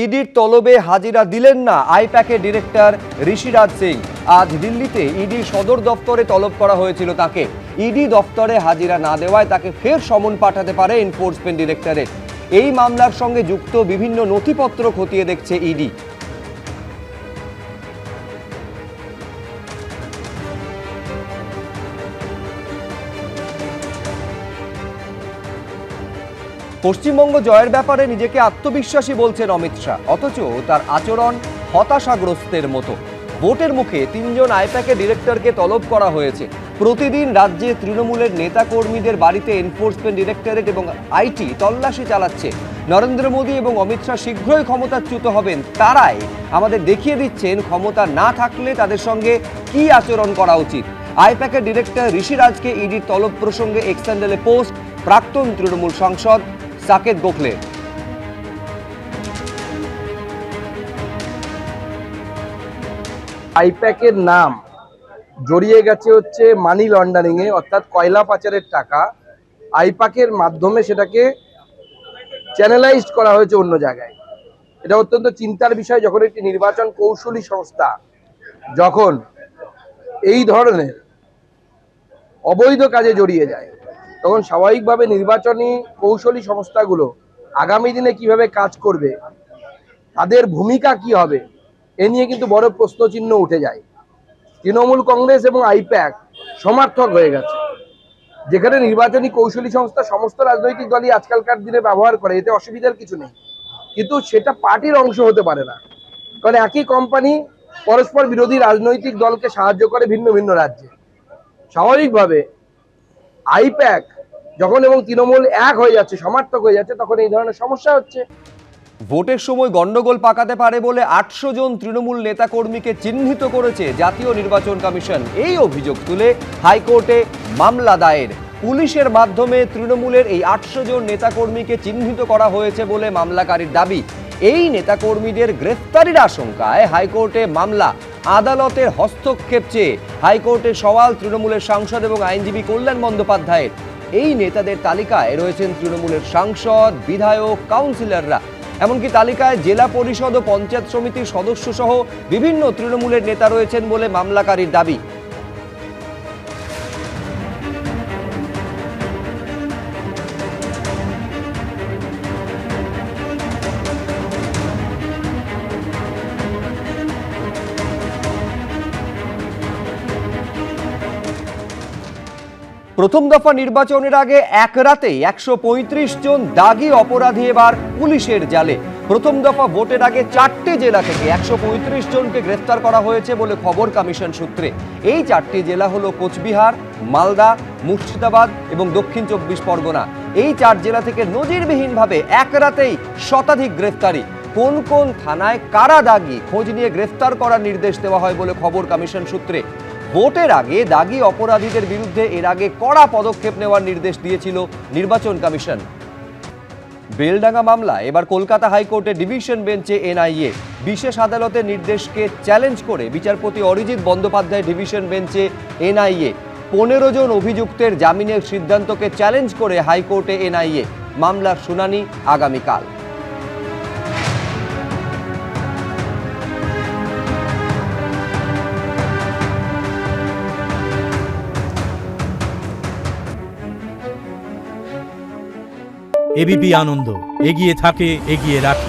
ইডির তলবে হাজিরা দিলেন না আইপ্যাকের ডিরেক্টর ঋষিরাজ সিং। আজ দিল্লিতে ইডি সদর দফতরে তলব করা হয়েছিল তাকে। ইডি দফতরে হাজিরা না দেওয়ায় তাকে ফের সমন পাঠাতে পারে এনফোর্সমেন্ট ডিরেক্টরেট। এই মামলার সঙ্গে যুক্ত বিভিন্ন নথিপত্র খতিয়ে দেখছে ইডি। পশ্চিমবঙ্গ জয়ের ব্যাপারে নিজেকে আত্মবিশ্বাসী বলছেন অমিত শাহ, অথচ তার আচরণ হতাশাগ্রস্তের মতো। ভোটের মুখে ৩ জন আইপ্যাকের ডিরেক্টরকে তলব করা হয়েছে। প্রতিদিন রাজ্যে তৃণমূলের নেতাকর্মীদের বাড়িতে এনফোর্সমেন্ট ডিরেক্টরেট এবং আইটি তল্লাশি চালাচ্ছে। নরেন্দ্র মোদী এবং অমিত শাহ শীঘ্রই ক্ষমতাচ্যুত হবেন, তারাই আমাদের দেখিয়ে দিচ্ছেন ক্ষমতা না থাকলে তাদের সঙ্গে কি আচরণ করা উচিত। আইপ্যাকের ডিরেক্টর ঋষিরাজকে ইডির তলব প্রসঙ্গে এক্স হ্যান্ডেলে পোস্ট প্রাক্তন তৃণমূল সাংসদ সাকেত গোখলে। আইপ্যাকের নাম জড়িয়ে গেছে হচ্ছে মানি লন্ডারিং এ, অর্থাৎ কয়লা পাচারের টাকা আইপ্যাকের মাধ্যমে সেটাকে চ্যানেলাইজড করা হয়েছে অন্য জায়গায়। এটা অত্যন্ত চিন্তার বিষয়। যখন একটি নির্বাচন কৌশলী সংস্থা যখন এই ধরনের অবৈধ কাজে জড়িয়ে যায়, তখন স্বাভাবিকভাবে নির্বাচনী কৌশলী সংস্থাগুলো আগামী দিনে কিভাবে কাজ করবে, তাদের ভূমিকা কি হবে, এ নিয়ে কিন্তু বড় প্রশ্নচিহ্ন উঠে যায়। তৃণমূল কংগ্রেস এবং আইপ্যাক সমার্থক হয়ে গেছে, যেখানে নির্বাচনী কৌশলী সংস্থা সমস্ত রাজনৈতিক দলই আজকালকার দিনে ব্যবহার করে, এতে অসুবিধার কিছু নেই, কিন্তু সেটা পার্টির অংশ হতে পারে না। কারণ একই কোম্পানি পরস্পর বিরোধী রাজনৈতিক দলকে সাহায্য করে ভিন্ন ভিন্ন রাজ্যে। স্বাভাবিকভাবে আইপ্যাক যখন এবং তৃণমূল এক হয়ে যাচ্ছে, সমার্থক হয়ে যাচ্ছে, তখন এই ধরনের সমস্যা হচ্ছে। ভোটের সময় গন্ডগোল পাকাতে পারে বলে ৮০০ জন তৃণমূল নেতাকর্মীকে চিহ্নিত করেছে জাতীয় নির্বাচন কমিশন। এই অভিযোগ তুলে হাইকোর্টে মামলা দায়ের। পুলিশের মাধ্যমে তৃণমূলের এই ৮০০ জন নেতাকর্মীকে চিহ্নিত করা হয়েছে বলে মামলাকারীর দাবি। এই নেতাকর্মীদের গ্রেফতারির আশঙ্কায় হাইকোর্টে মামলা। আদালতের হস্তক্ষেপ চেয়ে হাইকোর্টে সওয়াল তৃণমূলের সাংসদ এবং আইনজীবী কল্যাণ বন্দ্যোপাধ্যায়ের। এই নেতাদের তালিকায় রয়েছেন তৃণমূলের সাংসদ, বিধায়ক, কাউন্সিলররা। এমনকি তালিকায় জেলা পরিষদ ও পঞ্চায়েত সমিতির সদস্য সহ বিভিন্ন তৃণমূলের নেতা রয়েছেন বলে মামলাকারীর দাবি। প্রথম দফা নির্বাচনের আগে এক রাতেই ১৩৫ জন দাগি অপরাধী এবার পুলিশের জালে। প্রথম দফা ভোটের আগে ৪টি জেলা থেকে ১৩৫ জনকে গ্রেফতার করা হয়েছে বলে খবর কমিশন সূত্রে। এই ৪টি জেলা হলো কোচবিহার, মালদা, মুর্শিদাবাদ এবং দক্ষিণ ২৪ পরগনা। এই ৪ জেলা থেকে নজিরবিহীনভাবে এক রাতেই শতাধিক গ্রেফতারি। কোন কোন থানায় কারা দাগি, খোঁজ নিয়ে গ্রেফতার করার নির্দেশ দেওয়া হয় বলে খবর কমিশন সূত্রে। ভোটের আগে দাগি অপরাধীদের বিরুদ্ধে এর আগে কড়া পদক্ষেপ নেওয়ার নির্দেশ দিয়েছিল নির্বাচন কমিশন। বেলডাঙ্গা মামলা এবার কলকাতা হাইকোর্টের ডিভিশন বেঞ্চে এনআইএ। বিশেষ আদালতের নির্দেশকে চ্যালেঞ্জ করে বিচারপতি অরিজিৎ বন্দ্যোপাধ্যায় ডিভিশন বেঞ্চে এনআইএ। ১৫ জন অভিযুক্তের জামিনের সিদ্ধান্তকে চ্যালেঞ্জ করে হাইকোর্টে এনআইএ। মামলার শুনানি আগামীকাল। এবিপি আনন্দ এগিয়ে থাকে, এগিয়ে রাখে।